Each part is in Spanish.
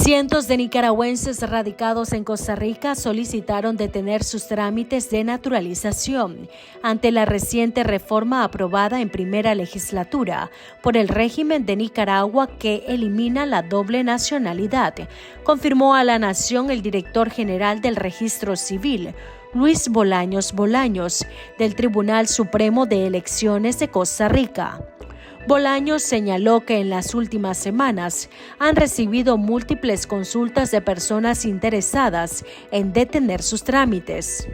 Cientos de nicaragüenses radicados en Costa Rica solicitaron detener sus trámites de naturalización ante la reciente reforma aprobada en primera legislatura por el régimen de Nicaragua que elimina la doble nacionalidad, confirmó a La Nación el director general del Registro Civil, Luis Bolaños Bolaños, del Tribunal Supremo de Elecciones de Costa Rica. Bolaños señaló que en las últimas semanas han recibido múltiples consultas de personas interesadas en detener sus trámites.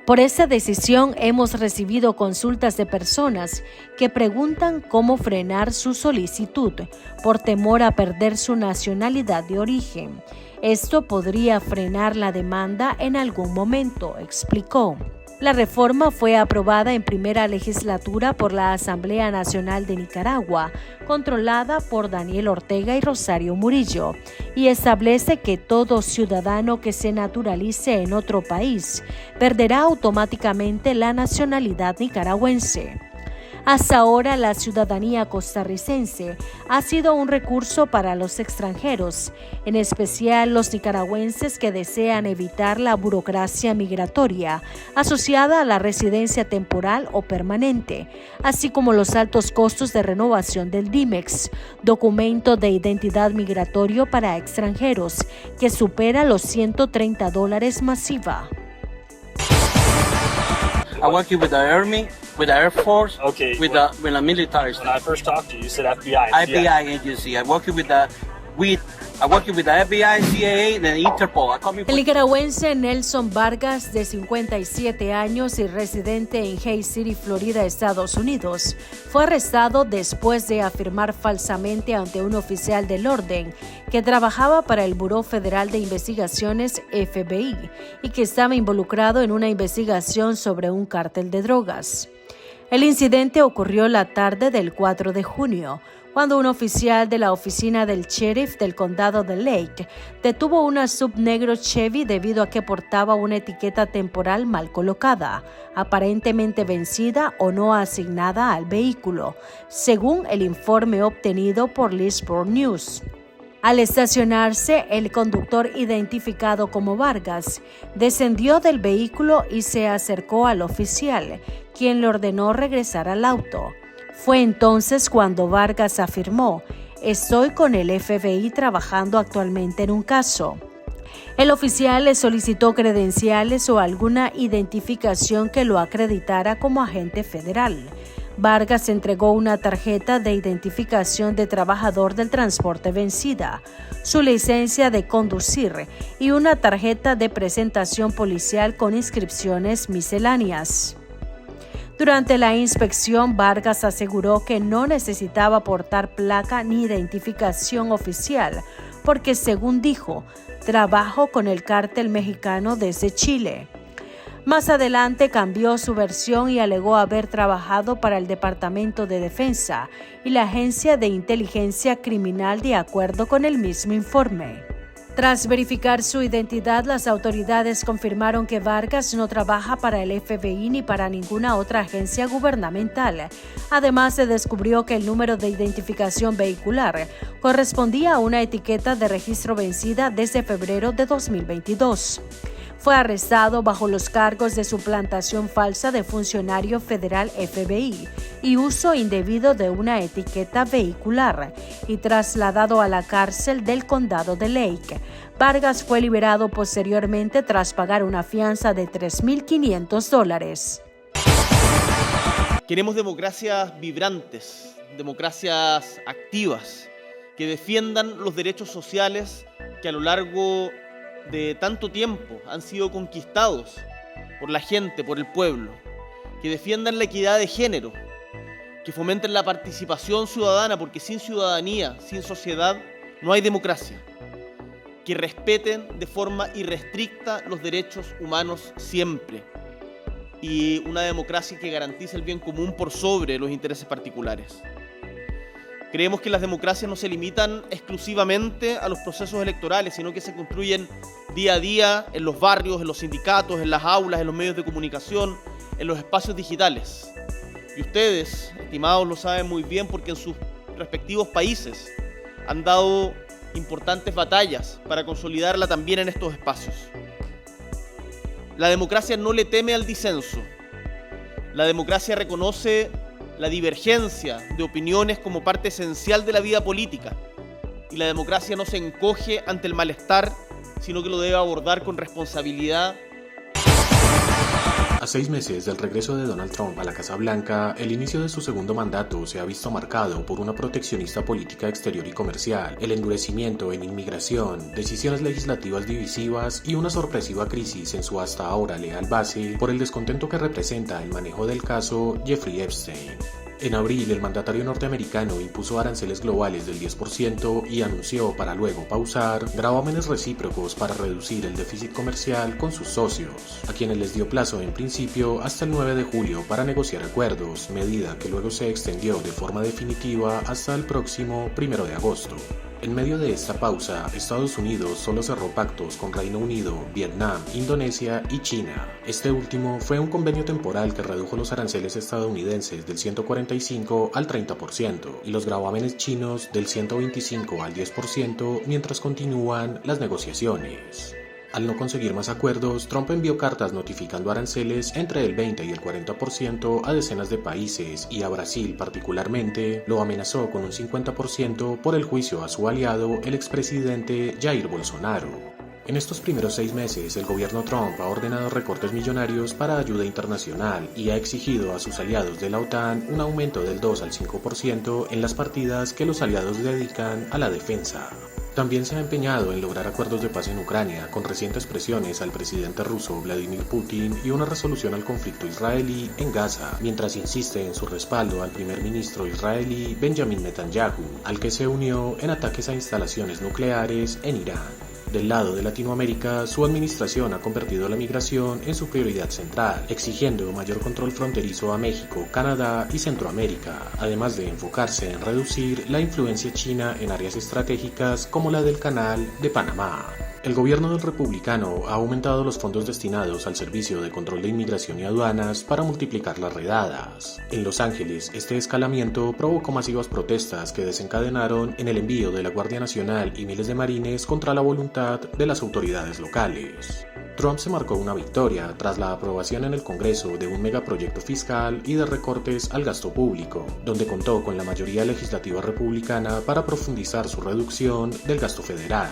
Por esa decisión hemos recibido consultas de personas que preguntan cómo frenar su solicitud por temor a perder su nacionalidad de origen. Esto podría frenar la demanda en algún momento, explicó. La reforma fue aprobada en primera legislatura por la Asamblea Nacional de Nicaragua, controlada por Daniel Ortega y Rosario Murillo, y establece que todo ciudadano que se naturalice en otro país perderá automáticamente la nacionalidad nicaragüense. Hasta ahora, la ciudadanía costarricense ha sido un recurso para los extranjeros, en especial los nicaragüenses que desean evitar la burocracia migratoria asociada a la residencia temporal o permanente, así como los altos costos de renovación del DIMEX, documento de identidad migratorio para extranjeros, que supera los $130 masiva. I work with the Army, with the Air Force, okay, with the military. When I first talked to you, you said FBI. FBI agency. I work with the FBI, CAA, and Interpol. El nicaragüense Nelson Vargas, de 57 años y residente en Hays City, Florida, Estados Unidos, fue arrestado después de afirmar falsamente ante un oficial del orden que trabajaba para el Buró Federal de Investigaciones FBI y que estaba involucrado en una investigación sobre un cártel de drogas. El incidente ocurrió la tarde del 4 de junio, cuando un oficial de la oficina del sheriff del condado de Lake detuvo una sub negro Chevy debido a que portaba una etiqueta temporal mal colocada, aparentemente vencida o no asignada al vehículo, según el informe obtenido por Lisbon News. Al estacionarse, el conductor, identificado como Vargas, descendió del vehículo y se acercó al oficial, quien le ordenó regresar al auto. Fue entonces cuando Vargas afirmó: "Estoy con el FBI trabajando actualmente en un caso". El oficial le solicitó credenciales o alguna identificación que lo acreditara como agente federal. Vargas entregó una tarjeta de identificación de trabajador del transporte vencida, su licencia de conducir y una tarjeta de presentación policial con inscripciones misceláneas. Durante la inspección, Vargas aseguró que no necesitaba portar placa ni identificación oficial porque, según dijo, trabajó con el cártel mexicano desde Chile. Más adelante cambió su versión y alegó haber trabajado para el Departamento de Defensa y la Agencia de Inteligencia Criminal de acuerdo con el mismo informe. Tras verificar su identidad, las autoridades confirmaron que Vargas no trabaja para el FBI ni para ninguna otra agencia gubernamental. Además, se descubrió que el número de identificación vehicular correspondía a una etiqueta de registro vencida desde febrero de 2022. Fue arrestado bajo los cargos de suplantación falsa de funcionario federal FBI y uso indebido de una etiqueta vehicular y trasladado a la cárcel del condado de Lake. Vargas fue liberado posteriormente tras pagar una fianza de $3,500. Queremos democracias vibrantes, democracias activas, que defiendan los derechos sociales que a lo largo de tanto tiempo han sido conquistados por la gente, por el pueblo, que defiendan la equidad de género, que fomenten la participación ciudadana, porque sin ciudadanía, sin sociedad, no hay democracia, que respeten de forma irrestricta los derechos humanos siempre, y una democracia que garantice el bien común por sobre los intereses particulares. Creemos que las democracias no se limitan exclusivamente a los procesos electorales, sino que se construyen día a día en los barrios, en los sindicatos, en las aulas, en los medios de comunicación, en los espacios digitales. Y ustedes, estimados, lo saben muy bien porque en sus respectivos países han dado importantes batallas para consolidarla también en estos espacios. La democracia no le teme al disenso. La democracia reconoce la divergencia de opiniones como parte esencial de la vida política. Y la democracia no se encoge ante el malestar, sino que lo debe abordar con responsabilidad. A 6 meses del regreso de Donald Trump a la Casa Blanca, el inicio de su segundo mandato se ha visto marcado por una proteccionista política exterior y comercial, el endurecimiento en inmigración, decisiones legislativas divisivas y una sorpresiva crisis en su hasta ahora leal base por el descontento que representa el manejo del caso Jeffrey Epstein. En abril, el mandatario norteamericano impuso aranceles globales del 10% y anunció, para luego pausar, gravámenes recíprocos para reducir el déficit comercial con sus socios, a quienes les dio plazo en principio hasta el 9 de julio para negociar acuerdos, medida que luego se extendió de forma definitiva hasta el próximo 1 de agosto. En medio de esta pausa, Estados Unidos solo cerró pactos con Reino Unido, Vietnam, Indonesia y China. Este último fue un convenio temporal que redujo los aranceles estadounidenses del 145 al 30% y los gravámenes chinos del 125 al 10% mientras continúan las negociaciones. Al no conseguir más acuerdos, Trump envió cartas notificando aranceles entre el 20 y el 40% a decenas de países y a Brasil particularmente lo amenazó con un 50% por el juicio a su aliado, el expresidente Jair Bolsonaro. En estos primeros 6 meses, el gobierno Trump ha ordenado recortes millonarios para ayuda internacional y ha exigido a sus aliados de la OTAN un aumento del 2 al 5% en las partidas que los aliados dedican a la defensa. También se ha empeñado en lograr acuerdos de paz en Ucrania, con recientes presiones al presidente ruso Vladimir Putin y una resolución al conflicto israelí en Gaza, mientras insiste en su respaldo al primer ministro israelí Benjamin Netanyahu, al que se unió en ataques a instalaciones nucleares en Irán. Del lado de Latinoamérica, su administración ha convertido la migración en su prioridad central, exigiendo mayor control fronterizo a México, Canadá y Centroamérica, además de enfocarse en reducir la influencia china en áreas estratégicas como la del Canal de Panamá. El gobierno del republicano ha aumentado los fondos destinados al Servicio de Control de Inmigración y Aduanas para multiplicar las redadas. En Los Ángeles, este escalamiento provocó masivas protestas que desencadenaron en el envío de la Guardia Nacional y miles de marines contra la voluntad de las autoridades locales. Trump se marcó una victoria tras la aprobación en el Congreso de un megaproyecto fiscal y de recortes al gasto público, donde contó con la mayoría legislativa republicana para profundizar su reducción del gasto federal.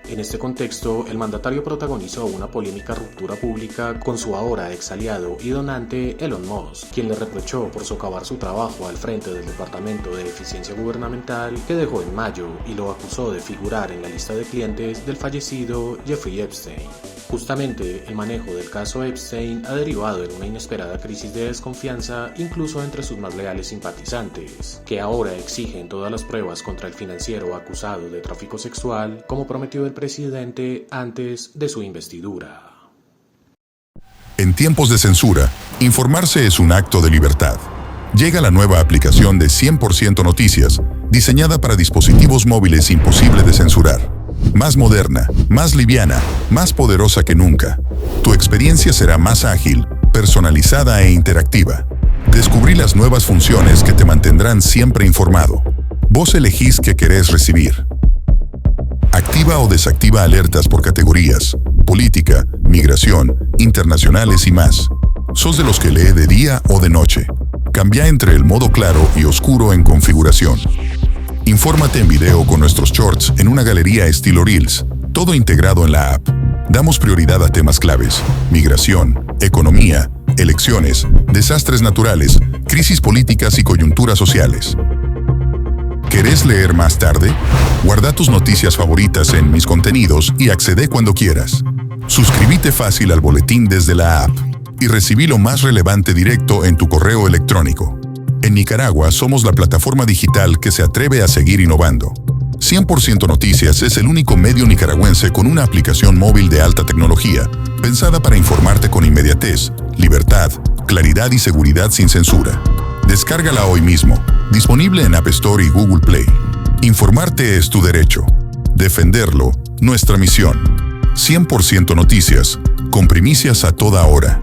En este contexto, el mandatario protagonizó una polémica ruptura pública con su ahora ex aliado y donante Elon Musk, quien le reprochó por socavar su trabajo al frente del Departamento de Eficiencia Gubernamental que dejó en mayo y lo acusó de figurar en la lista de clientes del fallecido Jeffrey Epstein. Justamente, el manejo del caso Epstein ha derivado en una inesperada crisis de desconfianza incluso entre sus más leales simpatizantes, que ahora exigen todas las pruebas contra el financiero acusado de tráfico sexual, como prometió el presidente antes de su investidura. En tiempos de censura, informarse es un acto de libertad. Llega la nueva aplicación de 100% Noticias, diseñada para dispositivos móviles imposible de censurar. Más moderna, más liviana, más poderosa que nunca. Tu experiencia será más ágil, personalizada e interactiva. Descubrí las nuevas funciones que te mantendrán siempre informado. Vos elegís qué querés recibir. Activa o desactiva alertas por categorías, política, migración, internacionales y más. ¿Sos de los que lee de día o de noche? Cambia entre el modo claro y oscuro en configuración. Infórmate en video con nuestros shorts en una galería estilo Reels, todo integrado en la app. Damos prioridad a temas claves: migración, economía, elecciones, desastres naturales, crisis políticas y coyunturas sociales. ¿Querés leer más tarde? Guarda tus noticias favoritas en Mis Contenidos y accede cuando quieras. Suscríbete fácil al boletín desde la app y recibí lo más relevante directo en tu correo electrónico. En Nicaragua somos la plataforma digital que se atreve a seguir innovando. 100% Noticias es el único medio nicaragüense con una aplicación móvil de alta tecnología, pensada para informarte con inmediatez, libertad, claridad y seguridad sin censura. Descárgala hoy mismo, disponible en App Store y Google Play. Informarte es tu derecho. Defenderlo, nuestra misión. 100% Noticias, con primicias a toda hora.